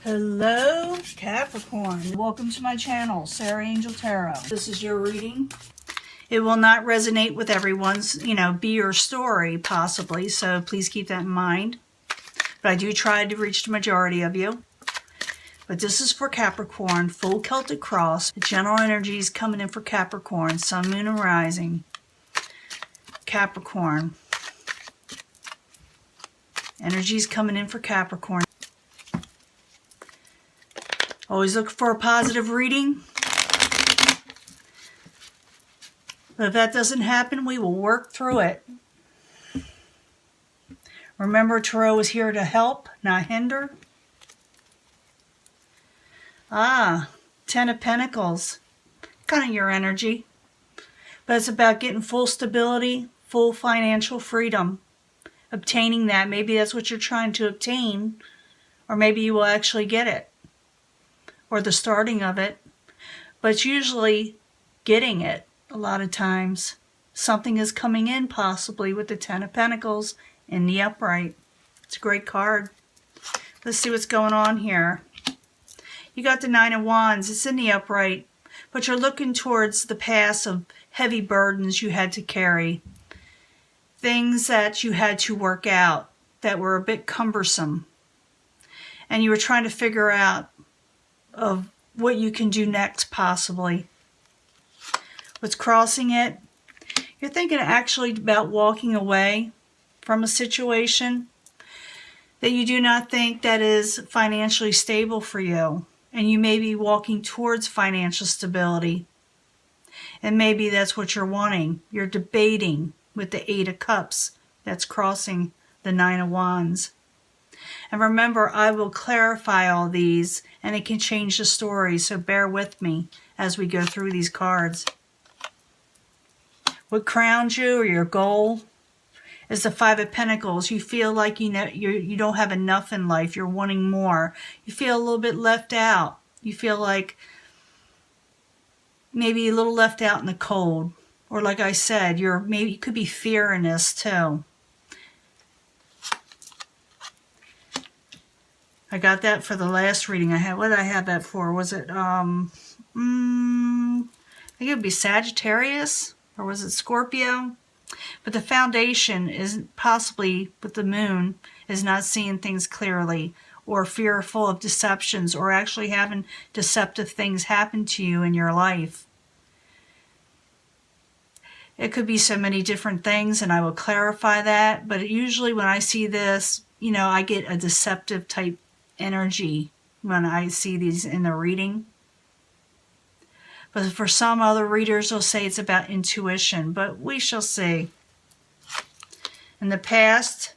Hello Capricorn, welcome to my channel, Sarah Angel Tarot. This is your reading. It will not resonate with everyone's, be your story possibly, so please keep that in mind. But I do try to reach the majority of you. But this is for Capricorn, full Celtic cross. The general energy is coming in for Capricorn, sun, moon, and rising. Capricorn. Energy is coming in for Capricorn. Always look for a positive reading. But if that doesn't happen, we will work through it. Remember, Tarot is here to help, not hinder. Ten of Pentacles. Kind of your energy. But it's about getting full stability, full financial freedom. Obtaining that. Maybe that's what you're trying to obtain. Or maybe you will actually get it. Or the starting of it. But it's usually getting it a lot of times. Something is coming in possibly with the Ten of Pentacles in the upright. It's a great card. Let's see what's going on here. You got the Nine of Wands. It's in the upright. But you're looking towards the past of heavy burdens you had to carry. Things that you had to work out that were a bit cumbersome. And you were trying to figure out of what you can do next possibly. What's crossing it? You're thinking actually about walking away from a situation that you do not think that is financially stable for you. And you may be walking towards financial stability. And maybe that's what you're wanting. You're debating with the Eight of Cups that's crossing the Nine of Wands. And remember, I will clarify all these, and it can change the story, so bear with me as we go through these cards. What crowns you, or your goal, is the Five of Pentacles. You feel like you don't have enough in life. You're wanting more. You feel a little bit left out. You feel like maybe a little left out in the cold. Or like I said, you could be fear in this too. I got that for the last reading I had. What did I have that for? Was it, I think it would be Sagittarius, or was it Scorpio? But the foundation is possibly, with the moon, is not seeing things clearly, or fearful of deceptions, or actually having deceptive things happen to you in your life. It could be so many different things, and I will clarify that. But usually when I see this, I get a deceptive type energy when I see these in the reading. But for some other readers, they'll say it's about intuition, but we shall see. In the past,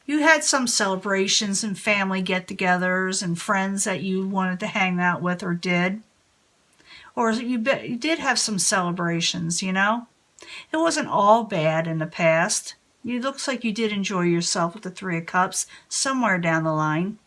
you had some celebrations and family get-togethers and friends that you wanted to hang out with or did. Or you did have some celebrations, It wasn't all bad in the past. It looks like you did enjoy yourself with the Three of Cups somewhere down the line.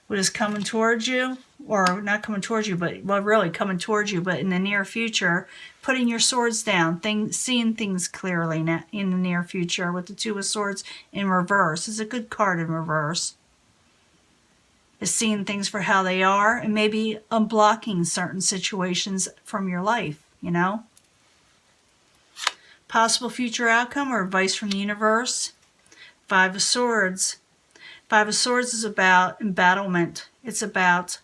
What is coming towards you, or not coming towards you, but, well, really coming towards you, but in the near future, putting your swords down, seeing things clearly in the near future with the Two of Swords in reverse. It's a good card in reverse. Is seeing things for how they are, and maybe unblocking certain situations from your life, Possible future outcome or advice from the universe. Five of Swords. Five of Swords is about embattlement. It's about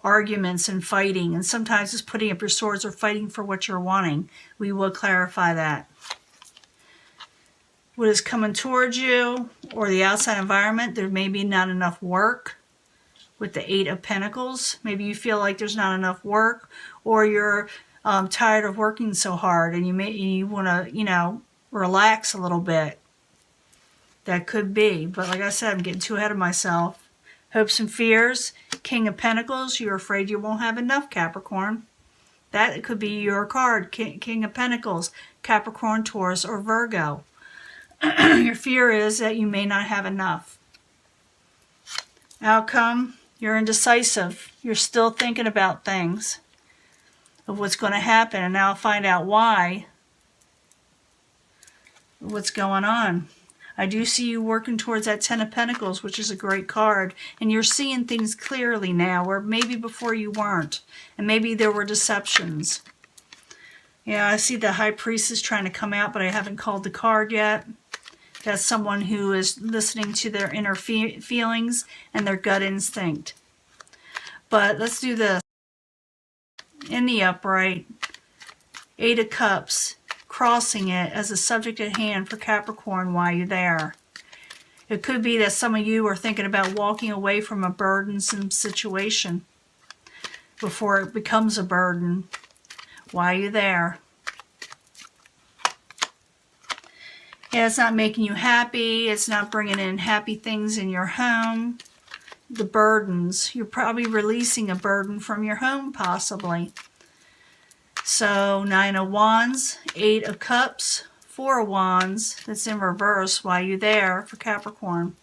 arguments and fighting. And sometimes it's putting up your swords or fighting for what you're wanting. We will clarify that. What is coming towards you or the outside environment, there may be not enough work with the Eight of Pentacles. Maybe you feel like there's not enough work, or you're tired of working so hard and you want to, relax a little bit. That could be. But like I said, I'm getting too ahead of myself. Hopes and fears. King of Pentacles. You're afraid you won't have enough, Capricorn. That could be your card. King of Pentacles. Capricorn, Taurus, or Virgo. Your fear is that you may not have enough. Outcome. You're indecisive. You're still thinking about things. Of what's going to happen. And now I'll find out why. What's going on. I do see you working towards that Ten of Pentacles, which is a great card. And you're seeing things clearly now, where maybe before you weren't. And maybe there were deceptions. Yeah, I see the High Priestess trying to come out, but I haven't called the card yet. That's someone who is listening to their inner feelings and their gut instinct. But let's do this. In the upright, Eight of Cups, crossing it as a subject at hand for Capricorn while you're there. It could be that some of you are thinking about walking away from a burdensome situation before it becomes a burden while you're there. Yeah, it's not making you happy. It's not bringing in happy things in your home. The burdens. You're probably releasing a burden from your home, possibly. So, Nine of Wands, Eight of Cups, Four of Wands. That's in reverse while you're there for Capricorn.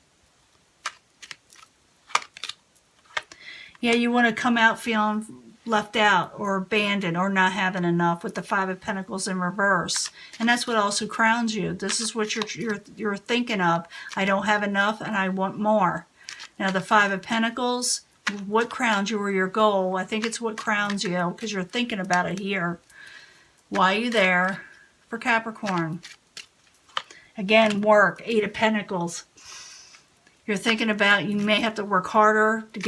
Yeah, you want to come out feeling left out or abandoned or not having enough with the Five of Pentacles in reverse. And that's what also crowns you. This is what you're thinking of. I don't have enough and I want more. Now the Five of Pentacles, what crowns you or your goal? I think it's what crowns you because you're thinking about it here. Why are you there for Capricorn? Again, work, Eight of Pentacles. You're thinking about you may have to work harder to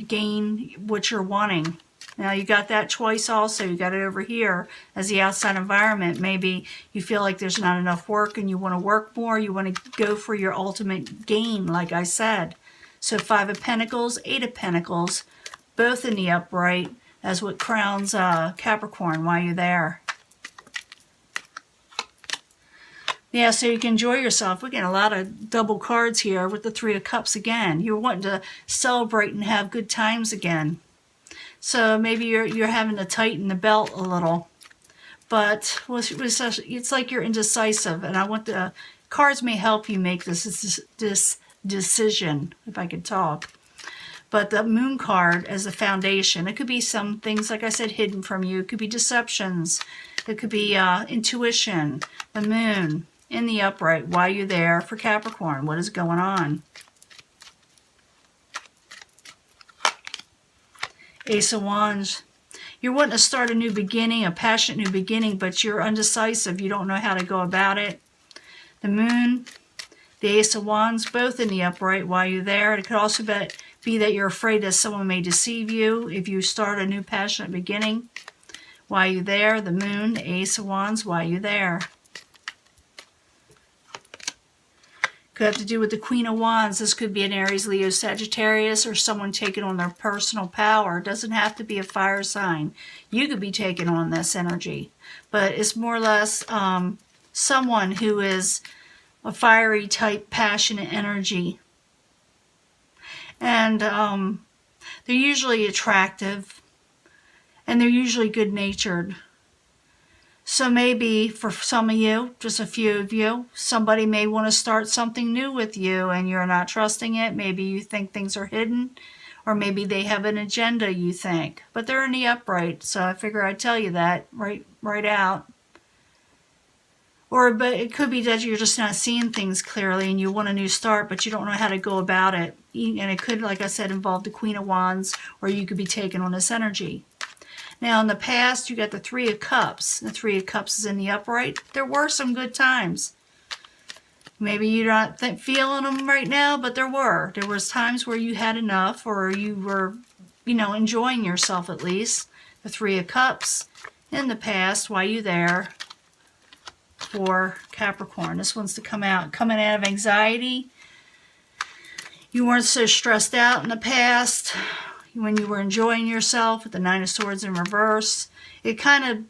gain what you're wanting. Now you got that choice also. You got it over here as the outside environment. Maybe you feel like there's not enough work and you want to work more. You want to go for your ultimate gain, like I said. So Five of Pentacles, Eight of Pentacles, both in the upright as what crowns Capricorn while you're there. Yeah, so you can enjoy yourself. We're getting a lot of double cards here with the Three of Cups again. You're wanting to celebrate and have good times again. So maybe you're having to tighten the belt a little. But it's like you're indecisive. And I want the cards may help you make this decision, if I could talk. But the Moon card as the foundation. It could be some things, like I said, hidden from you. It could be deceptions. It could be intuition. The Moon in the upright while you're there for Capricorn. What is going on? Ace of Wands. You're wanting to start a new beginning, a passionate new beginning, but you're undecisive. You don't know how to go about it. The Moon, the Ace of Wands, both in the upright while you're there. It could also be that you're afraid that someone may deceive you if you start a new passionate beginning while you're there. The Moon, the Ace of Wands while you're there. Could have to do with the Queen of Wands. This could be an Aries, Leo, Sagittarius, or someone taking on their personal power. It doesn't have to be a fire sign. You could be taking on this energy. But it's more or less someone who is a fiery type, passionate energy. And they're usually attractive. And they're usually good-natured. So maybe for some of you, just a few of you, somebody may want to start something new with you and you're not trusting it. Maybe you think things are hidden, or maybe they have an agenda, you think. But they're in the upright, so I figure I'd tell you that right out. But it could be that you're just not seeing things clearly and you want a new start, but you don't know how to go about it. And it could, like I said, involve the Queen of Wands, or you could be taking on this energy. Now, in the past, you got the Three of Cups. The Three of Cups is in the upright. There were some good times. Maybe you're not feeling them right now, but there were. There was times where you had enough, or you were, enjoying yourself at least. The Three of Cups in the past while you're there for Capricorn. This one's to come out. Coming out of anxiety. You weren't so stressed out in the past. When you were enjoying yourself with the Nine of Swords in reverse, it kind of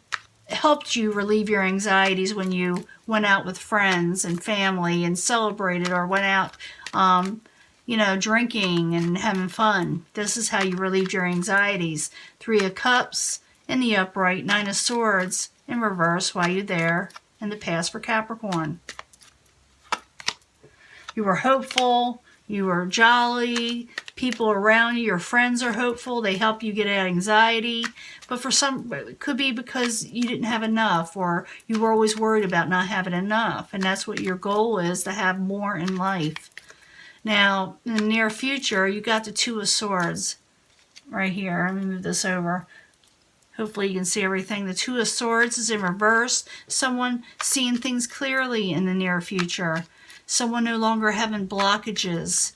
helped you relieve your anxieties when you went out with friends and family and celebrated, or went out, drinking and having fun. This is how you relieved your anxieties. Three of Cups in the upright, Nine of Swords in reverse while you're there in the past for Capricorn. You were hopeful. You were jolly. People around you, your friends are hopeful. They help you get out of anxiety. But for some, it could be because you didn't have enough, or you were always worried about not having enough. And that's what your goal is, to have more in life. Now, in the near future, you got the Two of Swords right here. Let me move this over. Hopefully you can see everything. The Two of Swords is in reverse. Someone seeing things clearly in the near future. Someone no longer having blockages.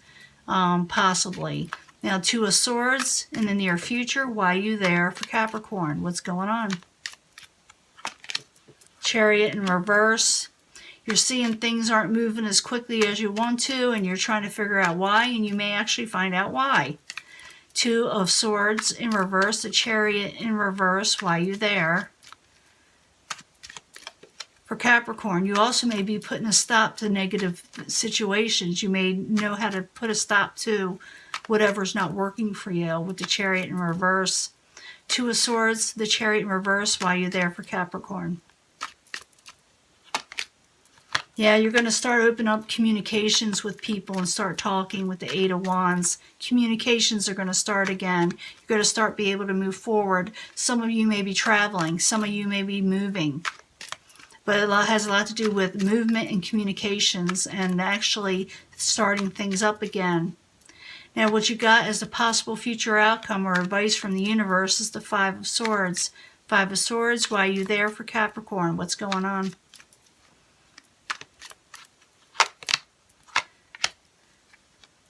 Possibly. Now, Two of Swords in the near future. Why are you there for Capricorn? What's going on? Chariot in reverse. You're seeing things aren't moving as quickly as you want to, and you're trying to figure out why, and you may actually find out why. Two of Swords in reverse. The Chariot in reverse. Why are you there? For Capricorn, you also may be putting a stop to negative situations. You may know how to put a stop to whatever's not working for you with the Chariot in reverse. Two of Swords, the Chariot in reverse. Why are you there for Capricorn? Yeah, you're going to start opening up communications with people and start talking with the Eight of Wands. Communications are going to start again. You're going to start being able to move forward. Some of you may be traveling. Some of you may be moving. But it has a lot to do with movement and communications and actually starting things up again. Now, what you got as a possible future outcome or advice from the universe is the Five of Swords. Five of Swords, why are you there for Capricorn? What's going on?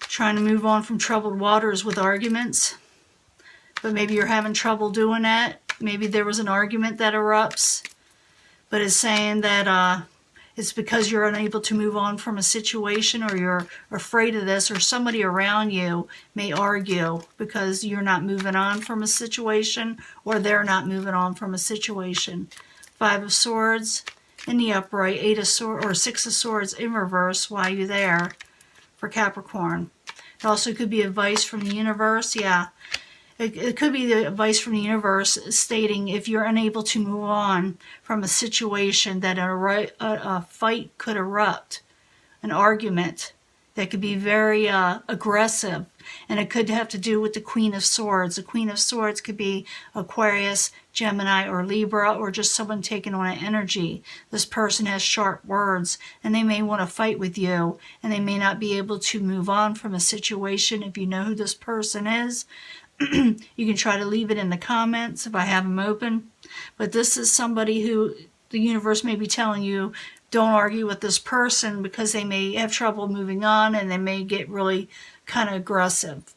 Trying to move on from troubled waters with arguments. But maybe you're having trouble doing that. Maybe there was an argument that erupts. But it's saying that it's because you're unable to move on from a situation, or you're afraid of this, or somebody around you may argue because you're not moving on from a situation, or they're not moving on from a situation. Five of Swords in the upright, Eight of Swords, or Six of Swords in reverse. Why are you there for Capricorn? It also could be advice from the universe. Yeah. It could be the advice from the universe stating if you're unable to move on from a situation, that a fight could erupt, an argument that could be very aggressive. And it could have to do with the Queen of Swords. The Queen of Swords could be Aquarius, Gemini, or Libra, or just someone taking on an energy. This person has sharp words, and they may want to fight with you, and they may not be able to move on from a situation. If you know who this person is, you can try to leave it in the comments if I have them open. But this is somebody who the universe may be telling you, don't argue with this person because they may have trouble moving on, and they may get really kind of aggressive.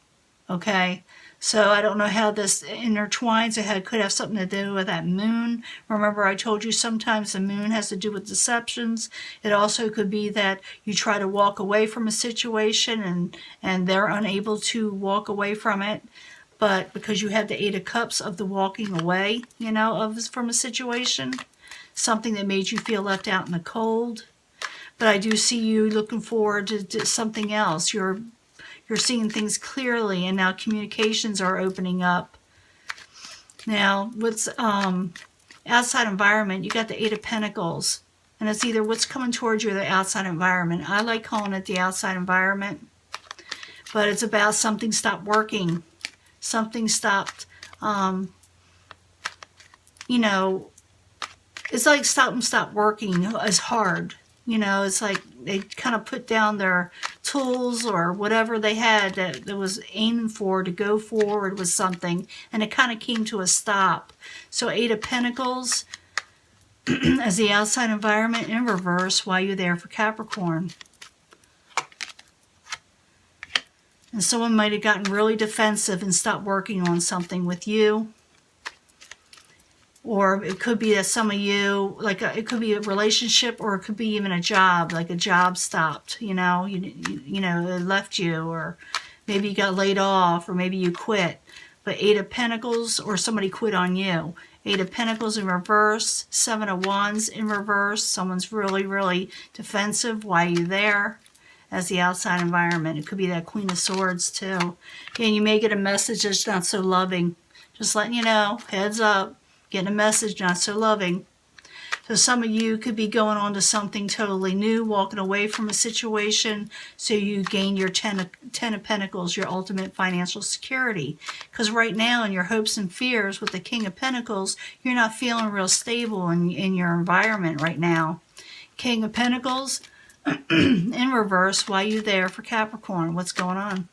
Okay? So I don't know how this intertwines. It could have something to do with that moon. Remember, I told you sometimes the moon has to do with deceptions. It also could be that you try to walk away from a situation, and they're unable to walk away from it. But because you have the Eight of Cups of the walking away, from a situation, something that made you feel left out in the cold. But I do see you looking forward to something else. You're seeing things clearly, and now communications are opening up. Now, what's outside environment? You got the Eight of Pentacles, and it's either what's coming towards you or the outside environment. I like calling it the outside environment, but it's about something stopped working. Something stopped, it's like something stopped working as hard. It's like they kind of put down their tools or whatever they had that was aiming for to go forward with something, and it kind of came to a stop. So Eight of Pentacles as the outside environment in reverse. Why are you there for Capricorn? And someone might have gotten really defensive and stopped working on something with you. Or it could be that some of you, it could be a relationship, or it could be even a job, like a job stopped, it left you, or maybe you got laid off, or maybe you quit. But Eight of Pentacles, or somebody quit on you. Eight of Pentacles in reverse, Seven of Wands in reverse. Someone's really, really defensive. Why are you there? As the outside environment. It could be that Queen of Swords too. And you may get a message that's not so loving. Just letting you know, heads up, getting a message not so loving. So some of you could be going on to something totally new, walking away from a situation so you gain your Ten of Pentacles, your ultimate financial security. Because right now in your hopes and fears with the King of Pentacles, you're not feeling real stable in your environment right now. King of Pentacles in reverse, why are you there for Capricorn? What's going on?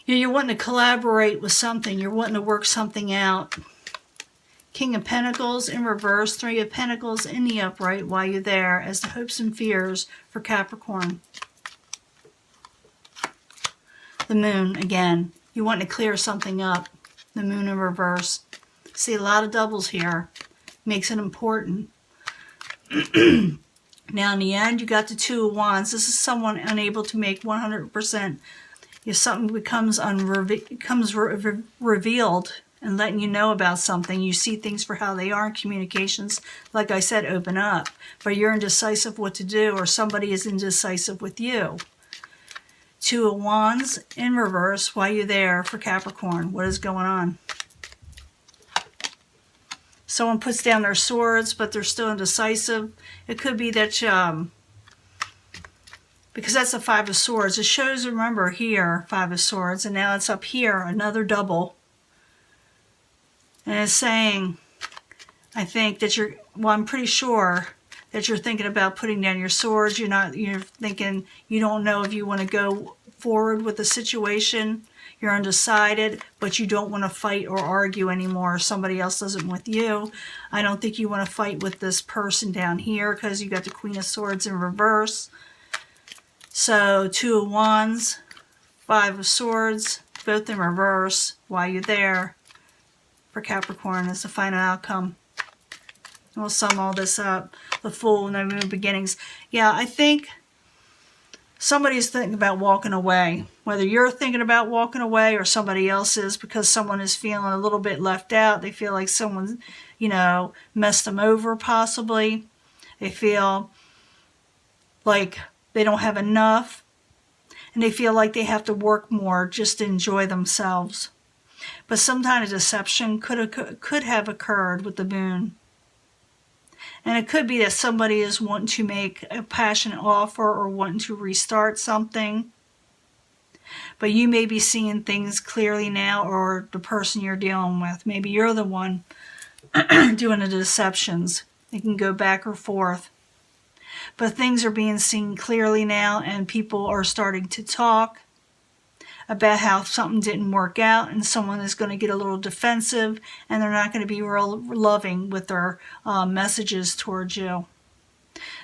You're wanting to collaborate with something. You're wanting to work something out. King of Pentacles in reverse, Three of Pentacles in the upright while you're there as the hopes and fears for Capricorn. The Moon again. You want to clear something up. The Moon in reverse. See a lot of doubles here. Makes it important. Now in the end, you got the Two of Wands. This is someone unable to make 100%. If something becomes revealed and letting you know about something, you see things for how they are in communications. Like I said, open up. But you're indecisive what to do, or somebody is indecisive with you. Two of Wands in reverse. Why are you there for Capricorn? What is going on? Someone puts down their swords, but they're still indecisive. It could be that because that's the Five of Swords. It shows, remember, here, Five of Swords, and now it's up here, another double. And it's saying, I think that I'm pretty sure that you're thinking about putting down your swords. You're thinking, you don't know if you want to go forward with the situation. You're undecided, but you don't want to fight or argue anymore. Somebody else doesn't with you. I don't think you want to fight with this person down here because you got the Queen of Swords in reverse. So, Two of Wands, Five of Swords, both in reverse. Why you're there for Capricorn is the final outcome. And we'll sum all this up. The Fool, no new beginnings. Yeah, I think somebody's thinking about walking away. Whether you're thinking about walking away or somebody else is, because someone is feeling a little bit left out. They feel like someone, messed them over possibly. They feel like they don't have enough, and they feel like they have to work more just to enjoy themselves. But some kind of deception could have occurred with the Moon. And it could be that somebody is wanting to make a passionate offer or wanting to restart something. But you may be seeing things clearly now, or the person you're dealing with. Maybe you're the one doing the deceptions. It can go back or forth. But things are being seen clearly now, and people are starting to talk about how something didn't work out, and someone is going to get a little defensive, and they're not going to be real loving with their messages towards you.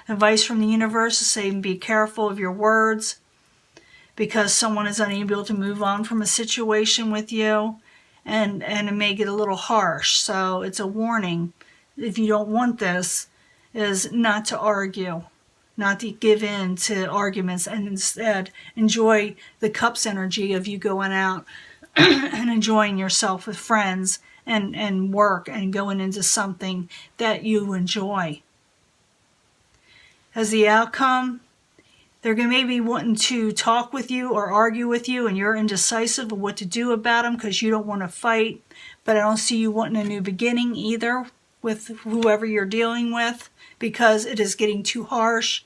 Advice from the universe is saying be careful of your words, because someone is unable to move on from a situation with you, and it may get a little harsh. So it's a warning, if you don't want this, is not to argue, not to give in to arguments, and instead enjoy the Cups energy of you going out and enjoying yourself with friends and work and going into something that you enjoy. As the outcome, they're going to maybe wanting to talk with you or argue with you, and you're indecisive of what to do about them because you don't want to fight. But I don't see you wanting a new beginning either with whoever you're dealing with, because it is getting too harsh.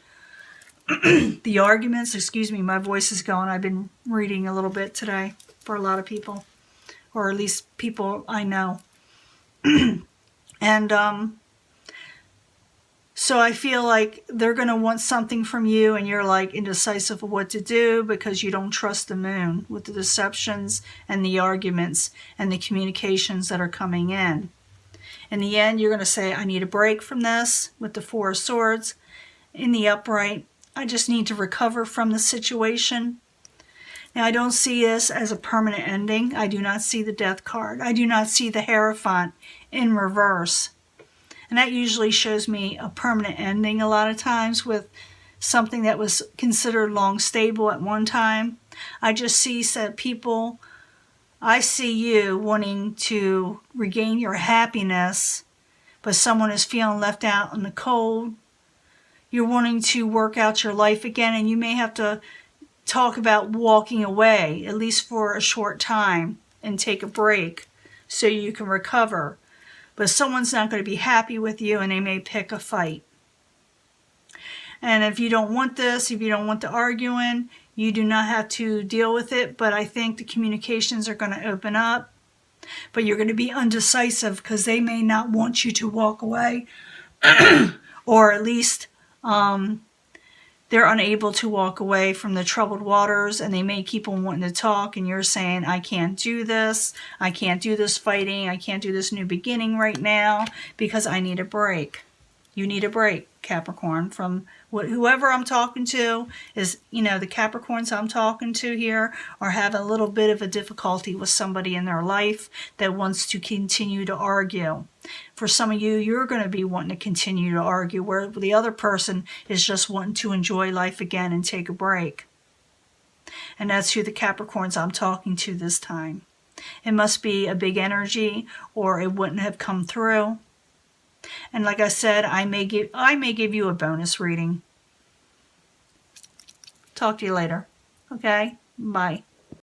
The arguments, excuse me, my voice is going. I've been reading a little bit today for a lot of people, or at least people I know. And so I feel like they're going to want something from you, and you're like indecisive of what to do because you don't trust the Moon with the deceptions and the arguments and the communications that are coming in. In the end, you're going to say, I need a break from this with the Four of Swords. In the upright, I just need to recover from the situation. Now, I don't see this as a permanent ending. I do not see the Death card. I do not see the Hierophant in reverse. And that usually shows me a permanent ending a lot of times with something that was considered long stable at one time. I just see people... I see you wanting to regain your happiness, but someone is feeling left out in the cold. You're wanting to work out your life again, and you may have to talk about walking away, at least for a short time, and take a break so you can recover. But someone's not going to be happy with you, and they may pick a fight. And if you don't want this, if you don't want the arguing, you do not have to deal with it. But I think the communications are going to open up. But you're going to be undecisive because they may not want you to walk away. Or at least they're unable to walk away from the troubled waters, and they may keep on wanting to talk, and you're saying, I can't do this. I can't do this fighting. I can't do this new beginning right now because I need a break. You need a break, Capricorn, from whoever I'm talking to is, the Capricorns I'm talking to here are having a little bit of a difficulty with somebody in their life that wants to continue to argue. For some of you, you're going to be wanting to continue to argue, where the other person is just wanting to enjoy life again and take a break. And that's who the Capricorns I'm talking to this time. It must be a big energy, or it wouldn't have come through. And like I said, I may give you a bonus reading. Talk to you later. Okay? Bye.